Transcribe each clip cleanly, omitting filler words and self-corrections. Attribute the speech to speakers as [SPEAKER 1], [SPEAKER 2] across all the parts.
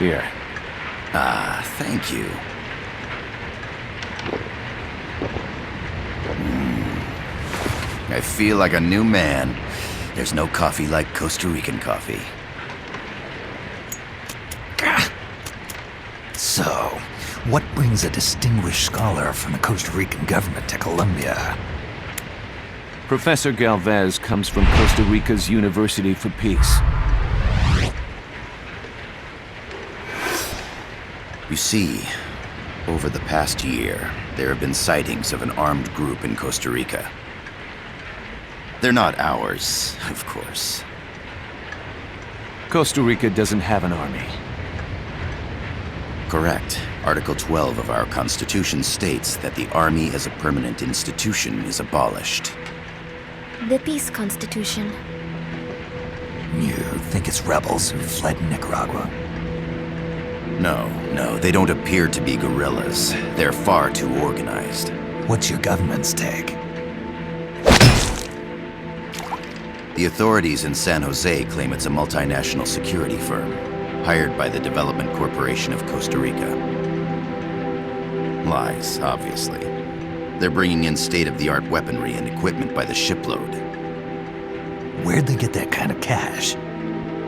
[SPEAKER 1] Here.
[SPEAKER 2] Ah, thank you. I feel like a new man. There's no coffee like Costa Rican coffee.
[SPEAKER 3] So, what brings a distinguished scholar from the Costa Rican government to Colombia?
[SPEAKER 1] Professor Galvez comes from Costa Rica's University for Peace.
[SPEAKER 2] You see, over the past year, there have been sightings of an armed group in Costa Rica. They're not ours, of course.
[SPEAKER 1] Costa Rica doesn't have an army.
[SPEAKER 2] Correct. Article 12 of our Constitution states that the Army as a permanent institution is abolished.
[SPEAKER 4] The Peace Constitution.
[SPEAKER 3] You think it's rebels who fled Nicaragua?
[SPEAKER 2] No, they don't appear to be guerrillas. They're far too organized.
[SPEAKER 3] What's your government's take?
[SPEAKER 2] The authorities in San Jose claim it's a multinational security firm, hired by the Development Corporation of Costa Rica. Lies, obviously. They're bringing in state-of-the-art weaponry and equipment by the shipload.
[SPEAKER 3] Where'd they get that kind of cash?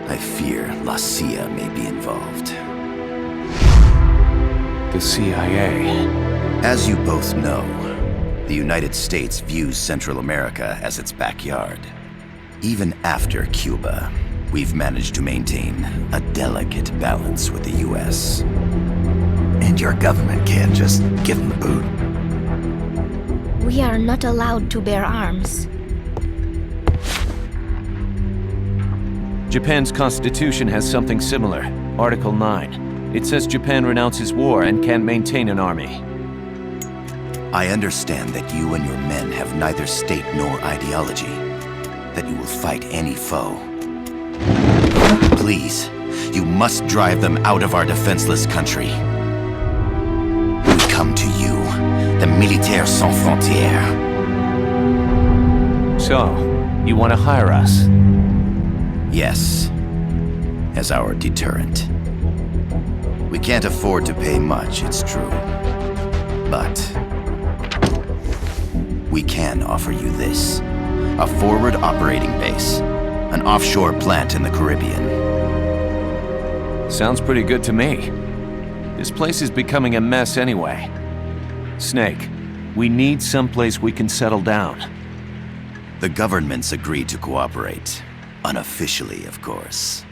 [SPEAKER 2] I fear La CIA may be involved.
[SPEAKER 1] The CIA.
[SPEAKER 2] As you both know, the United States views Central America as its backyard. Even after Cuba, we've managed to maintain a delicate balance with the US.
[SPEAKER 3] And your government can't just give them the boot?
[SPEAKER 4] We are not allowed to bear arms.
[SPEAKER 1] Japan's constitution has something similar. Article 9. It says Japan renounces war and can't maintain an army.
[SPEAKER 2] I understand that you and your men have neither state nor ideology. That you will fight any foe. Please, you must drive them out of our defenseless country. We come to you, the Militaires Sans Frontières.
[SPEAKER 1] So, you want to hire us?
[SPEAKER 2] Yes, as our deterrent. We can't afford to pay much, it's true. But we can offer you this. A forward operating base. An offshore plant in the Caribbean.
[SPEAKER 1] Sounds pretty good to me. This place is becoming a mess anyway. Snake, we need someplace we can settle down.
[SPEAKER 2] The governments agreed to cooperate. Unofficially, of course.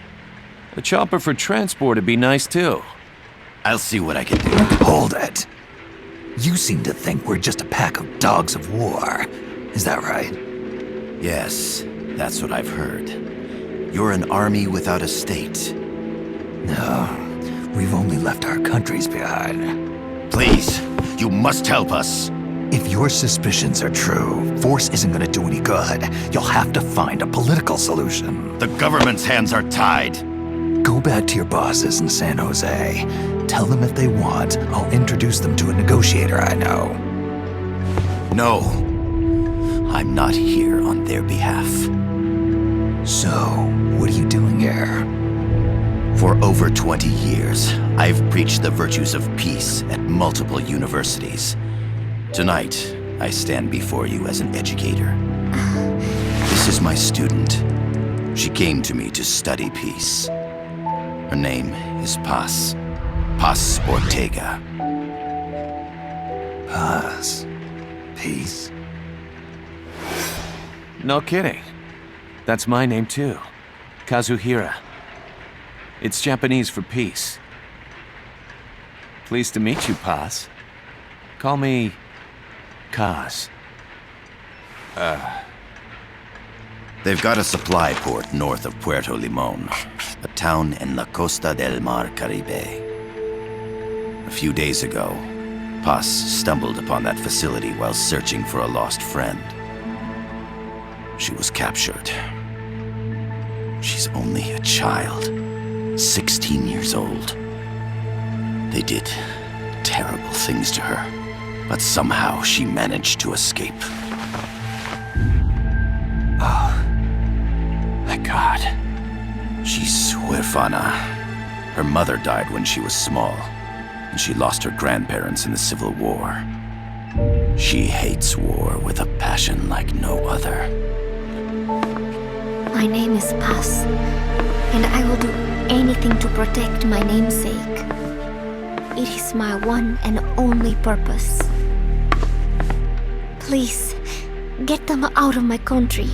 [SPEAKER 1] A chopper for transport would be nice too.
[SPEAKER 2] I'll see what I can do.
[SPEAKER 3] Hold it. You seem to think we're just a pack of dogs of war. Is that right?
[SPEAKER 2] Yes, that's what I've heard. You're an army without a state.
[SPEAKER 3] No, we've only left our countries behind.
[SPEAKER 2] Please, you must help us.
[SPEAKER 3] If your suspicions are true, force isn't gonna do any good. You'll have to find a political solution.
[SPEAKER 2] The government's hands are tied.
[SPEAKER 3] Go back to your bosses in San Jose. Tell them if they want, I'll introduce them to a negotiator I know.
[SPEAKER 2] No, I'm not here on their behalf.
[SPEAKER 3] So, what are you doing here?
[SPEAKER 2] For over 20 years, I've preached the virtues of peace at multiple universities. Tonight, I stand before you as an educator. This is my student. She came to me to study peace. Her name is Paz. Paz Ortega.
[SPEAKER 3] Paz. Peace.
[SPEAKER 1] No kidding. That's my name too. Kazuhira. It's Japanese for peace. Pleased to meet you, Paz. Call me Kaz.
[SPEAKER 2] They've got a supply port north of Puerto Limon, a town in La Costa del Mar Caribe. A few days ago, Paz stumbled upon that facility while searching for a lost friend. She was captured. She's only a child, 16 years old. They did terrible things to her, but somehow she managed to escape.
[SPEAKER 1] Thank God.
[SPEAKER 2] She's huérfana. Her mother died when she was small, and she lost her grandparents in the Civil War. She hates war with a passion like no other.
[SPEAKER 4] My name is Paz, and I will do anything to protect my namesake. It is my one and only purpose. Please, get them out of my country.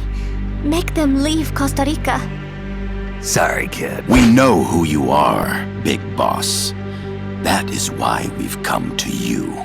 [SPEAKER 4] Make them leave Costa Rica.
[SPEAKER 3] Sorry, kid.
[SPEAKER 2] We know who you are, Big Boss. That is why we've come to you.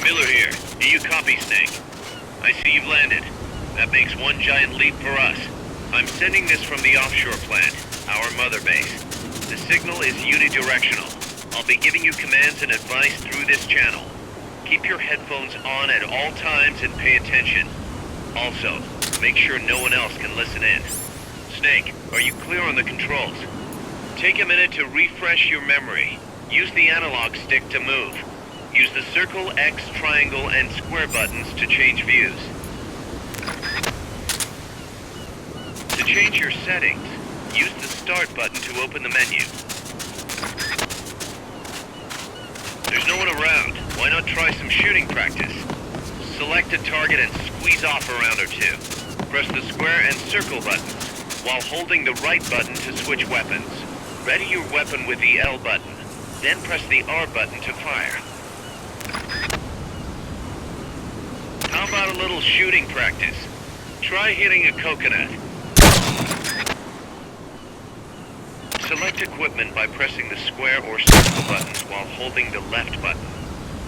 [SPEAKER 5] Miller here. Do you copy, Snake? I see you've landed. That makes one giant leap for us. I'm sending this from the offshore plant, our mother base. The signal is unidirectional. I'll be giving you commands and advice through this channel. Keep your headphones on at all times and pay attention. Also, make sure no one else can listen in. Snake, are you clear on the controls? Take a minute to refresh your memory. Use the analog stick to move. Use the circle, X, triangle, and square buttons to change views. To change your settings, use the start button to open the menu. There's no one around. Why not try some shooting practice? Select a target and squeeze off a round or two. Press the square and circle buttons, while holding the right button to switch weapons. Ready your weapon with the L button, then press the R button to fire. How about a little shooting practice? Try hitting a coconut. Select equipment by pressing the square or circle buttons while holding the left button.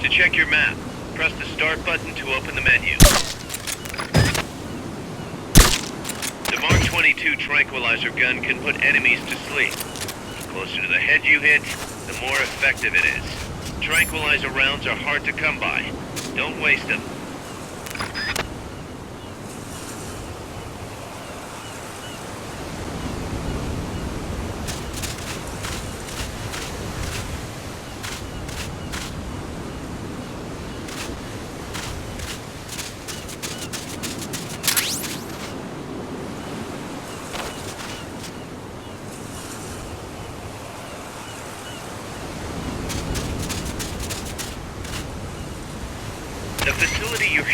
[SPEAKER 5] To check your map, press the start button to open the menu. The Mark 22 tranquilizer gun can put enemies to sleep. The closer to the head you hit, the more effective it is. Tranquilizer rounds are hard to come by. Don't waste them.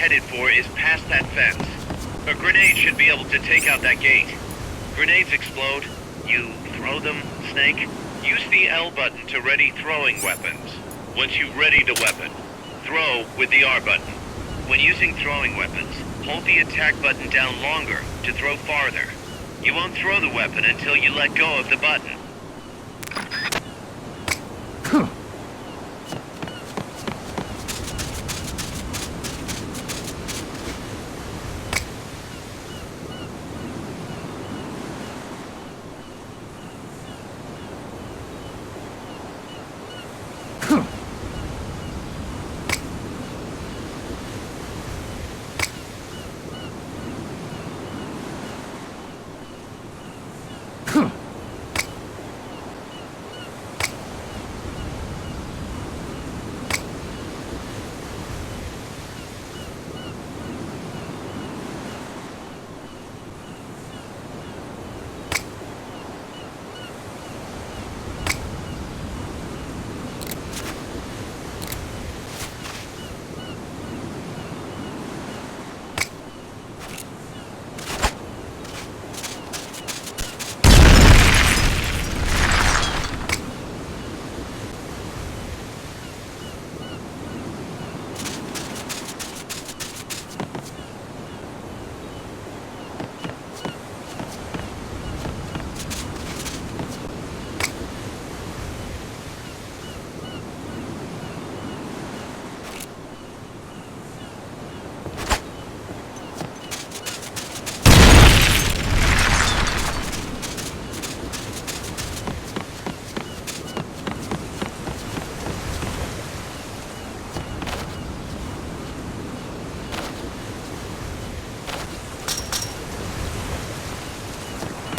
[SPEAKER 5] headed for is past that fence. A grenade should be able to take out that gate. Grenades explode. You throw them, Snake. Use the L button to ready throwing weapons. Once you ready the weapon, throw with the R button. When using throwing weapons, hold the attack button down longer to throw farther. You won't throw the weapon until you let go of the button.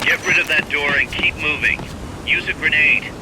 [SPEAKER 5] Get rid of that door and keep moving. Use a grenade.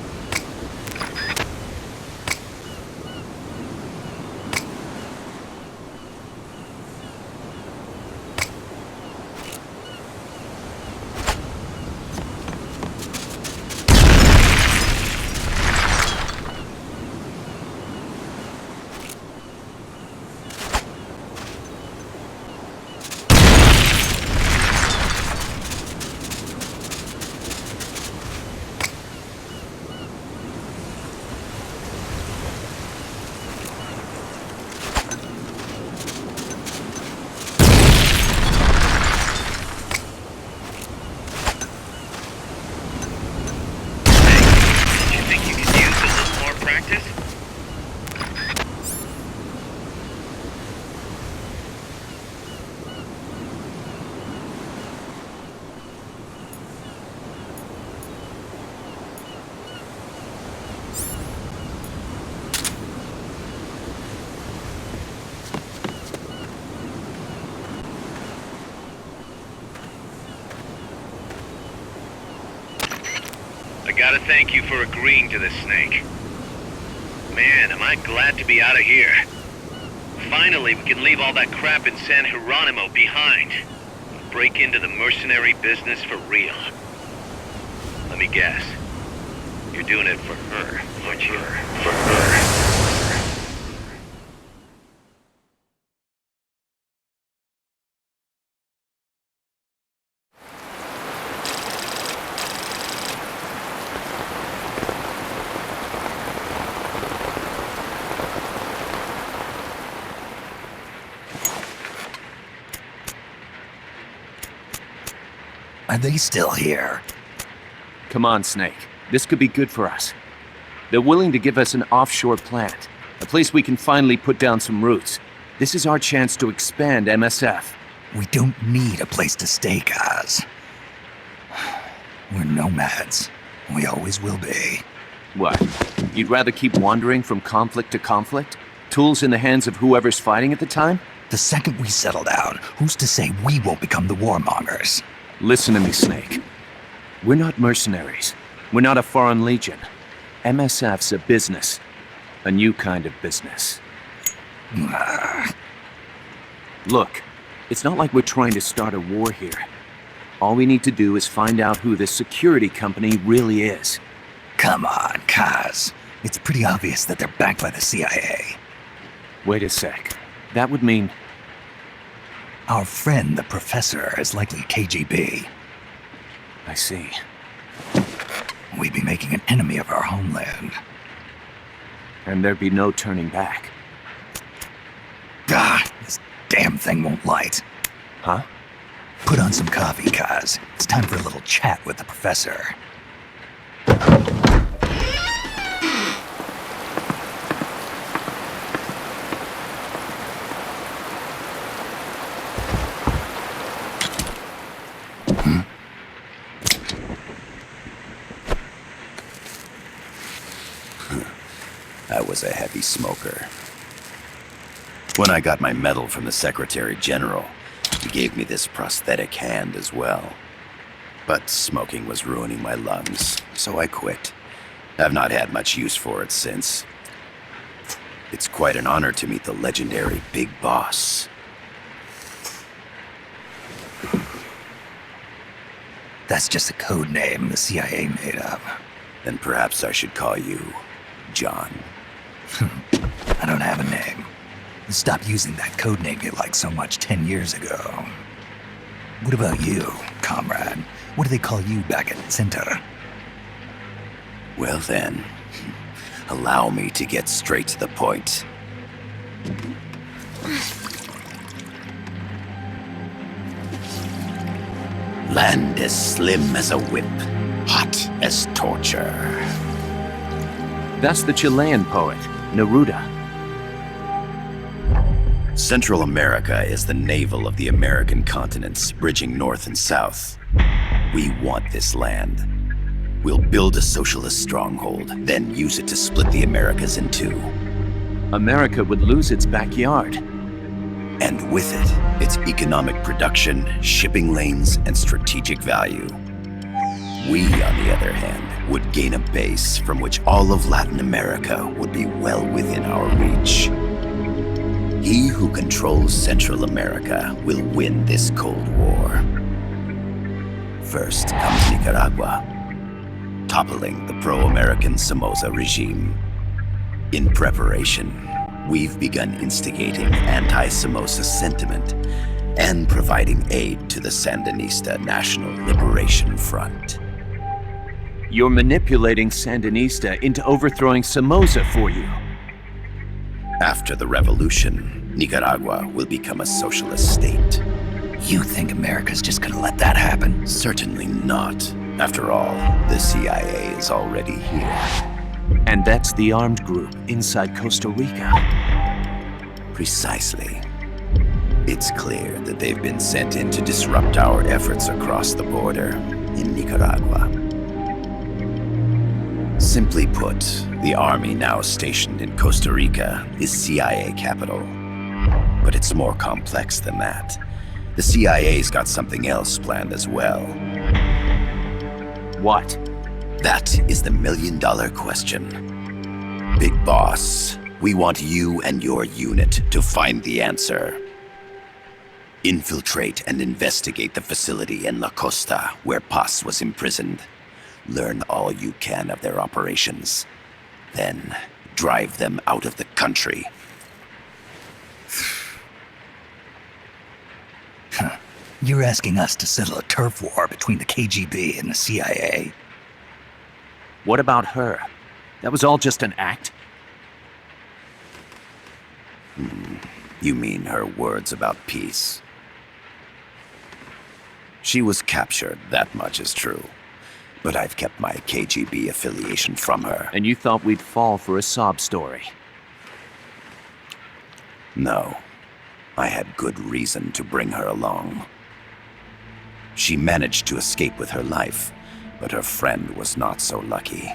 [SPEAKER 5] I gotta thank you for agreeing to this, Snake. Man, am I glad to be out of here. Finally, we can leave all that crap in San Geronimo behind. And break into the mercenary business for real. Let me guess. You're doing it for her, aren't you? For her.
[SPEAKER 3] Are they still here?
[SPEAKER 1] Come on, Snake. This could be good for us. They're willing to give us an offshore plant, a place we can finally put down some roots. This is our chance to expand MSF.
[SPEAKER 3] We don't need a place to stay, Kaz. We're nomads. We always will be.
[SPEAKER 1] What? You'd rather keep wandering from conflict to conflict? Tools in the hands of whoever's fighting at the time?
[SPEAKER 3] The second we settle down, who's to say we won't become the warmongers?
[SPEAKER 1] Listen to me, Snake. We're not mercenaries. We're not a foreign legion. MSF's a business. A new kind of business. Look, it's not like we're trying to start a war here. All we need to do is find out who this security company really is.
[SPEAKER 3] Come on, Kaz. It's pretty obvious that they're backed by the CIA.
[SPEAKER 1] Wait a sec. That would mean...
[SPEAKER 3] Our friend, the professor, is likely KGB.
[SPEAKER 1] I see.
[SPEAKER 3] We'd be making an enemy of our homeland.
[SPEAKER 1] And there'd be no turning back.
[SPEAKER 3] Ah, this damn thing won't light.
[SPEAKER 1] Huh?
[SPEAKER 3] Put on some coffee, Kaz. It's time for a little chat with the professor.
[SPEAKER 2] I was a heavy smoker. When I got my medal from the Secretary General, he gave me this prosthetic hand as well. But smoking was ruining my lungs, so I quit. I've not had much use for it since. It's quite an honor to meet the legendary Big Boss.
[SPEAKER 3] That's just a code name the CIA made up.
[SPEAKER 2] Then perhaps I should call you John.
[SPEAKER 3] I don't have a name. Stop using that code name you liked so much 10 years ago. What about you, comrade? What do they call you back at Center?
[SPEAKER 2] Well then, allow me to get straight to the point. Land as slim as a whip, hot as torture.
[SPEAKER 1] That's the Chilean poet, Neruda.
[SPEAKER 2] Central America is the navel of the American continents, bridging north and south. We want this land. We'll build a socialist stronghold, then use it to split the Americas in two.
[SPEAKER 1] America would lose its backyard.
[SPEAKER 2] And with it, its economic production, shipping lanes, and strategic value. We, on the other hand, would gain a base from which all of Latin America would be well within our reach. He who controls Central America will win this Cold War. First comes Nicaragua, toppling the pro-American Somoza regime. In preparation, we've begun instigating anti-Somoza sentiment and providing aid to the Sandinista National Liberation Front.
[SPEAKER 1] You're manipulating Sandinista into overthrowing Somoza for you.
[SPEAKER 2] After the revolution, Nicaragua will become a socialist state.
[SPEAKER 3] You think America's just gonna let that happen?
[SPEAKER 2] Certainly not. After all, the CIA is already here.
[SPEAKER 1] And that's the armed group inside Costa Rica.
[SPEAKER 2] Precisely. It's clear that they've been sent in to disrupt our efforts across the border in Nicaragua. Simply put, the army now stationed in Costa Rica is CIA capital. But it's more complex than that. The CIA's got something else planned as well.
[SPEAKER 1] What?
[SPEAKER 2] That is the million-dollar question. Big Boss, we want you and your unit to find the answer. Infiltrate and investigate the facility in La Costa where Paz was imprisoned. Learn all you can of their operations. Then, drive them out of the country.
[SPEAKER 3] You're asking us to settle a turf war between the KGB and the CIA?
[SPEAKER 1] What about her? That was all just an act?
[SPEAKER 2] You mean her words about peace? She was captured, that much is true. But I've kept my KGB affiliation from her.
[SPEAKER 1] And you thought we'd fall for a sob story?
[SPEAKER 2] No. I had good reason to bring her along. She managed to escape with her life, but her friend was not so lucky.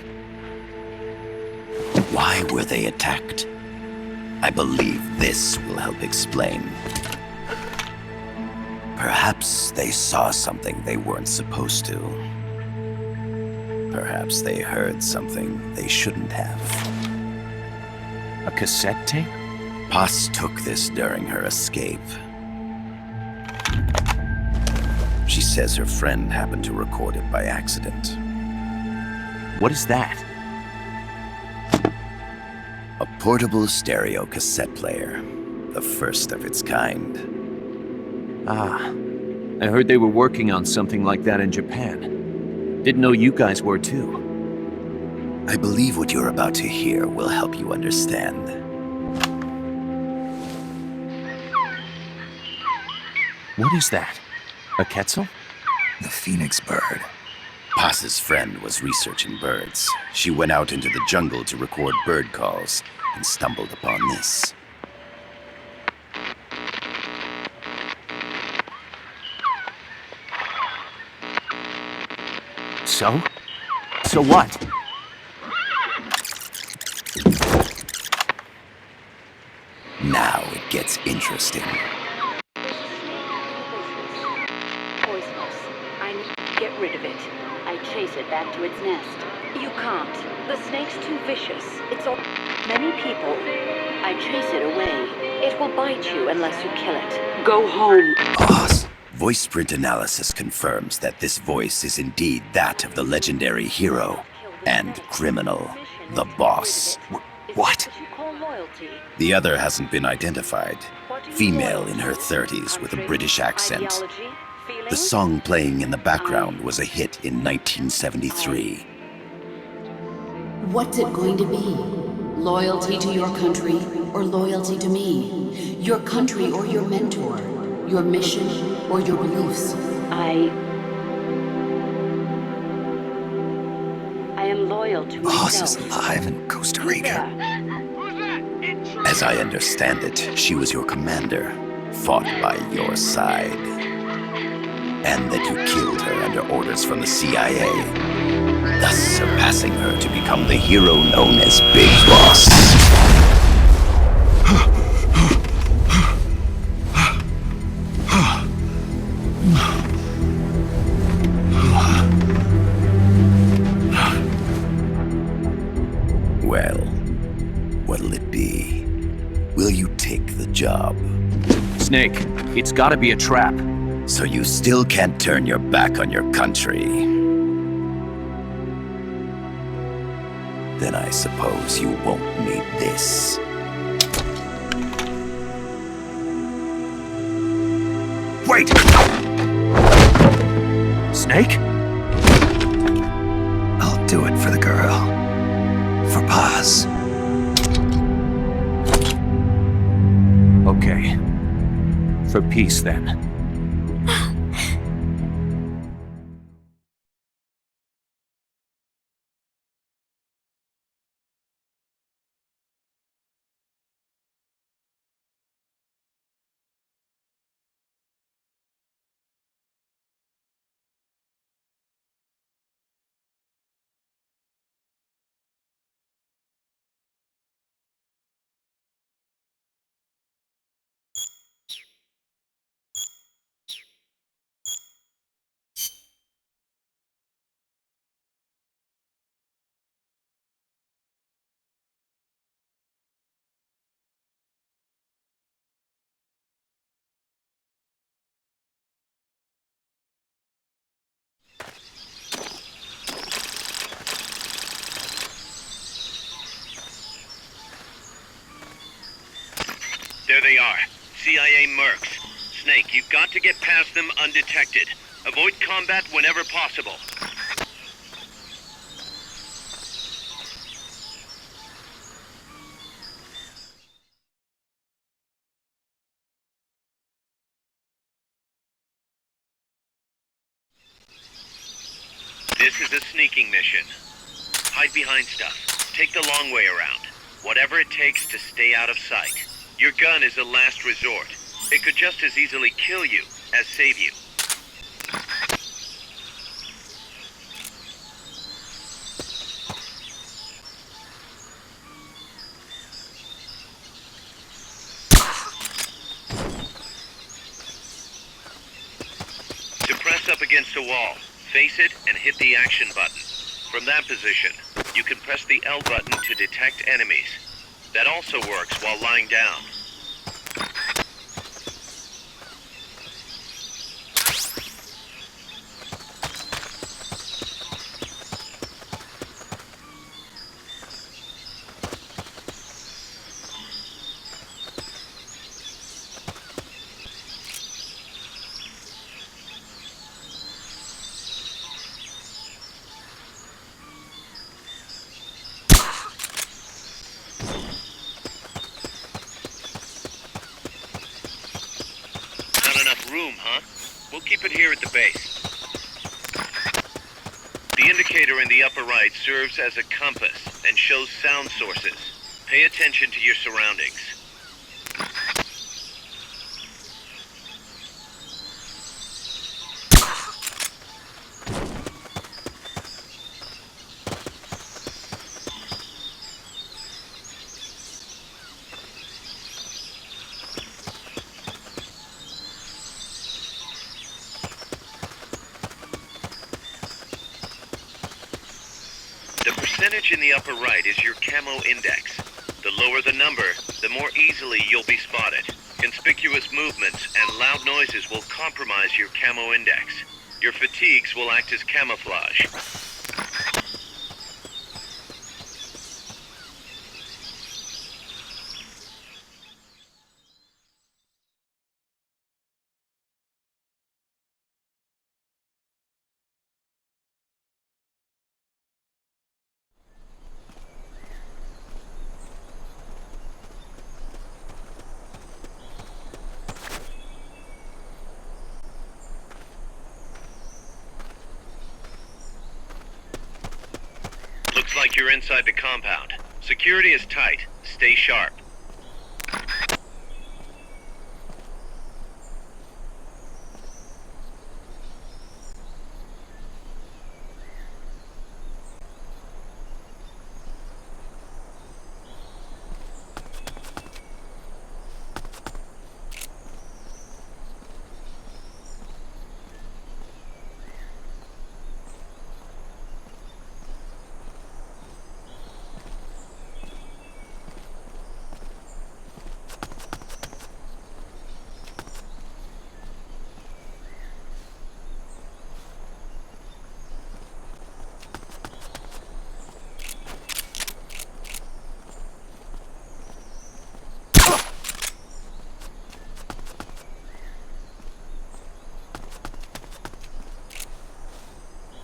[SPEAKER 2] Why were they attacked? I believe this will help explain. Perhaps they saw something they weren't supposed to. Perhaps they heard something they shouldn't have.
[SPEAKER 1] A cassette tape?
[SPEAKER 2] Paz took this during her escape. She says her friend happened to record it by accident.
[SPEAKER 1] What is that?
[SPEAKER 2] A portable stereo cassette player, the first of its kind.
[SPEAKER 1] Ah, I heard they were working on something like that in Japan. Didn't know you guys were too.
[SPEAKER 2] I believe what you're about to hear will help you understand.
[SPEAKER 1] What is that? A quetzal?
[SPEAKER 3] The phoenix bird.
[SPEAKER 2] Paz's friend was researching birds. She went out into the jungle to record bird calls and stumbled upon this.
[SPEAKER 1] So? So what?
[SPEAKER 2] Now it gets interesting.
[SPEAKER 6] Poisonous. I need to get rid of it. I chase it back to its nest. You can't. The snake's too vicious. It's all many people. I chase it away. It will bite you unless you kill it. Go home.
[SPEAKER 2] Paz. Voice print analysis confirms that this voice is indeed that of the legendary hero and criminal, the boss.
[SPEAKER 3] What?
[SPEAKER 2] The other hasn't been identified. Female in her 30s with a British accent. The song playing in the background was a hit in 1973.
[SPEAKER 7] What's it going to be? Loyalty to your country or loyalty to me? Your country or your mentor? Your mission or your beliefs?
[SPEAKER 6] I am loyal to
[SPEAKER 3] Boss
[SPEAKER 6] myself.
[SPEAKER 3] is alive in Costa Rica.
[SPEAKER 2] As I understand it, she was your commander, fought by your side. And that you killed her under orders from the CIA, thus surpassing her to become the hero known as Big Boss. Well, what'll it be? Will you take the job?
[SPEAKER 1] Snake, it's gotta be a trap.
[SPEAKER 2] So you still can't turn your back on your country? Then I suppose you won't need this.
[SPEAKER 3] Wait!
[SPEAKER 1] Snake?
[SPEAKER 3] I'll do it for the girl. For Paz.
[SPEAKER 1] Okay. For peace, then.
[SPEAKER 5] There they are. CIA mercs. Snake, you've got to get past them undetected. Avoid combat whenever possible. This is a sneaking mission. Hide behind stuff. Take the long way around. Whatever it takes to stay out of sight. Your gun is a last resort. It could just as easily kill you as save you. To press up against a wall, face it and hit the action button. From that position, you can press the L button to detect enemies. That also works while lying down. keep it here at the base. The indicator in the upper right serves as a compass and shows sound sources. Pay attention to your surroundings. The percentage in the upper right is your camo index. The lower the number, the more easily you'll be spotted. Conspicuous movements and loud noises will compromise your camo index. Your fatigues will act as camouflage. Looks like you're inside the compound. Security is tight. Stay sharp.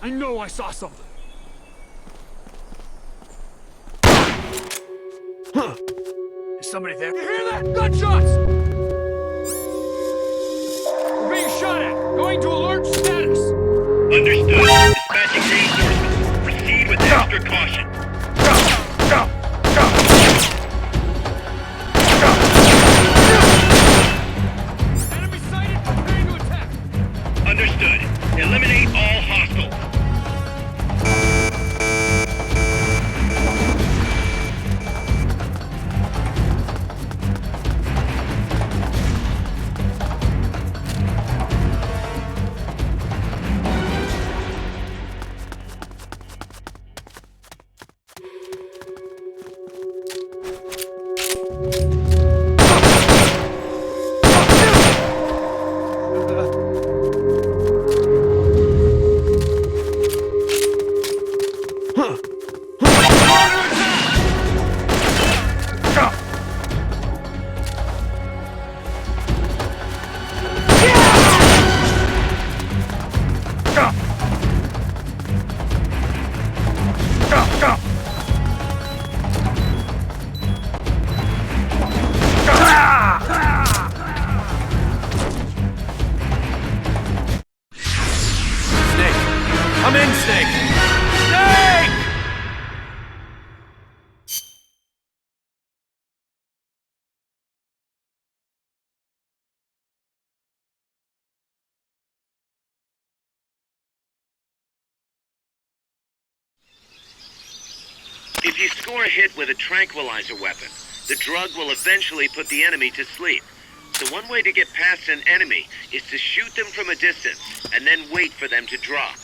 [SPEAKER 8] I know I saw something. Huh. Is somebody there? You hear that? Gunshots! We're being shot at. Going to alert status.
[SPEAKER 5] Understood. Dispatching reinforcements. Proceed with extra caution.
[SPEAKER 8] Enemy sighted. Preparing to attack.
[SPEAKER 5] Understood. Eliminate all hostiles.
[SPEAKER 1] Come in, Snake! Snake!
[SPEAKER 5] If you score a hit with a tranquilizer weapon, the drug will eventually put the enemy to sleep. So one way to get past an enemy is to shoot them from a distance, and then wait for them to drop.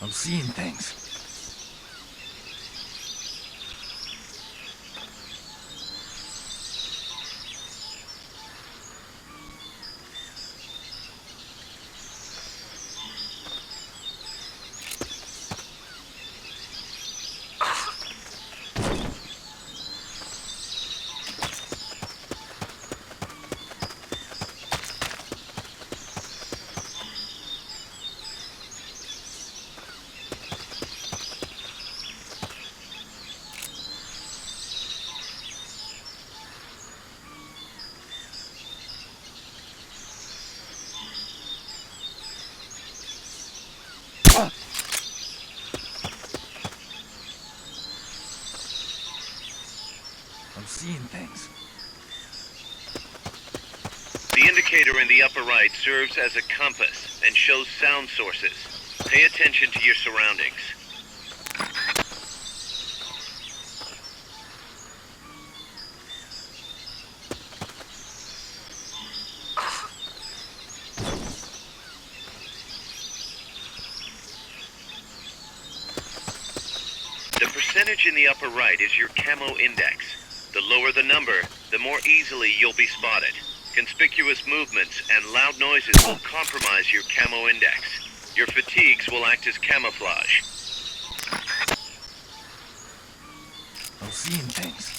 [SPEAKER 3] I'm seeing things.
[SPEAKER 8] Seeing things.
[SPEAKER 5] The indicator in the upper right serves as a compass and shows sound sources. Pay attention to your surroundings. The percentage in the upper right is your camo index. The lower the number, the more easily you'll be spotted. Conspicuous movements and loud noises will compromise your camo index. Your fatigues will act as camouflage.
[SPEAKER 8] I'm seeing things.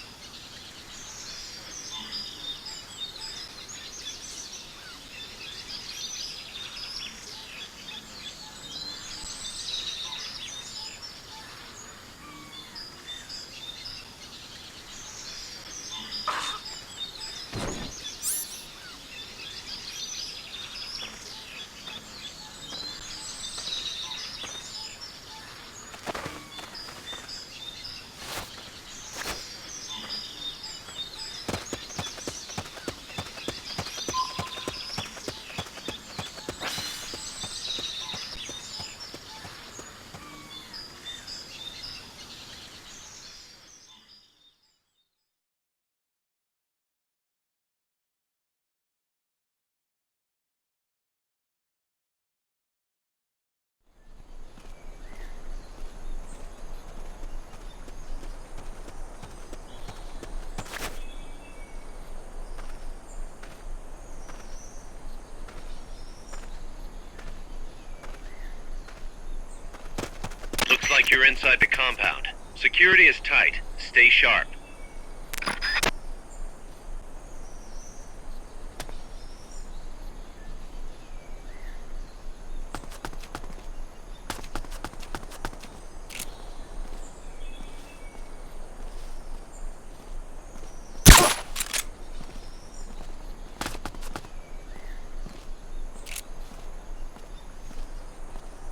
[SPEAKER 5] Looks like you're inside the compound. Security is tight. Stay sharp.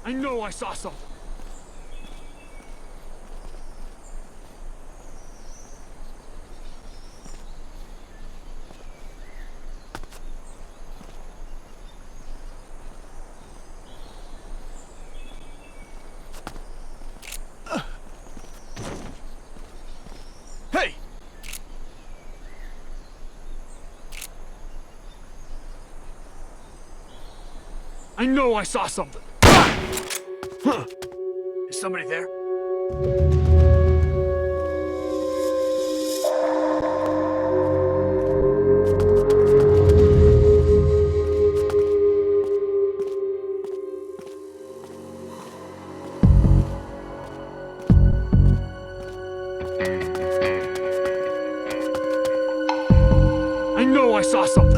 [SPEAKER 8] I know I saw something. Hey! I know I saw something. Huh. Is somebody there? I know I saw something.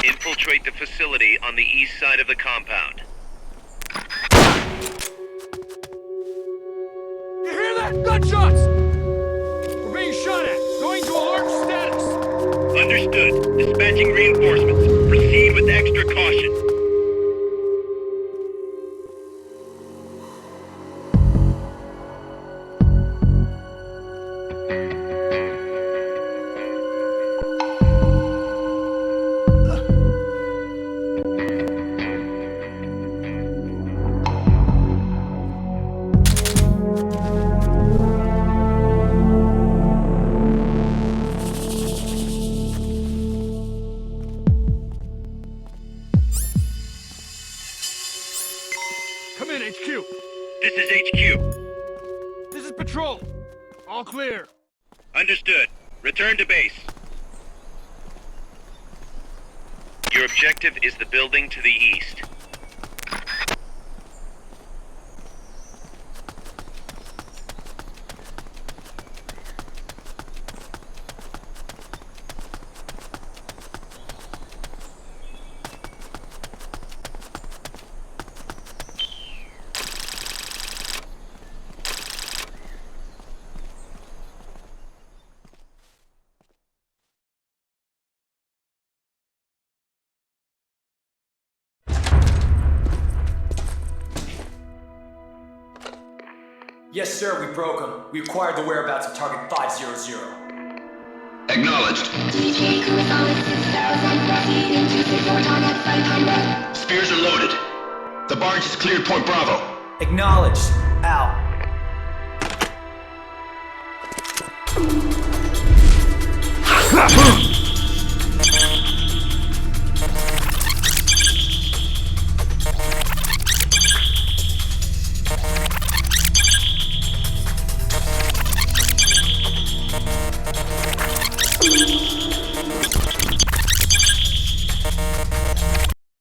[SPEAKER 5] Infiltrate the facility on the east side of the compound.
[SPEAKER 8] You hear that? Gunshots! We're being shot at. Going to alert status.
[SPEAKER 5] Understood. Dispatching reinforcements. Proceed with extra caution.
[SPEAKER 8] Come in, HQ.
[SPEAKER 5] This is HQ.
[SPEAKER 8] This is patrol. All clear.
[SPEAKER 5] Understood. Return to base. Your objective is the building to the east.
[SPEAKER 9] Yes, sir, we broke them. We acquired the whereabouts of target 500.
[SPEAKER 5] Acknowledged. Spears are loaded. The barge has cleared Point Bravo.
[SPEAKER 9] Acknowledged. Out.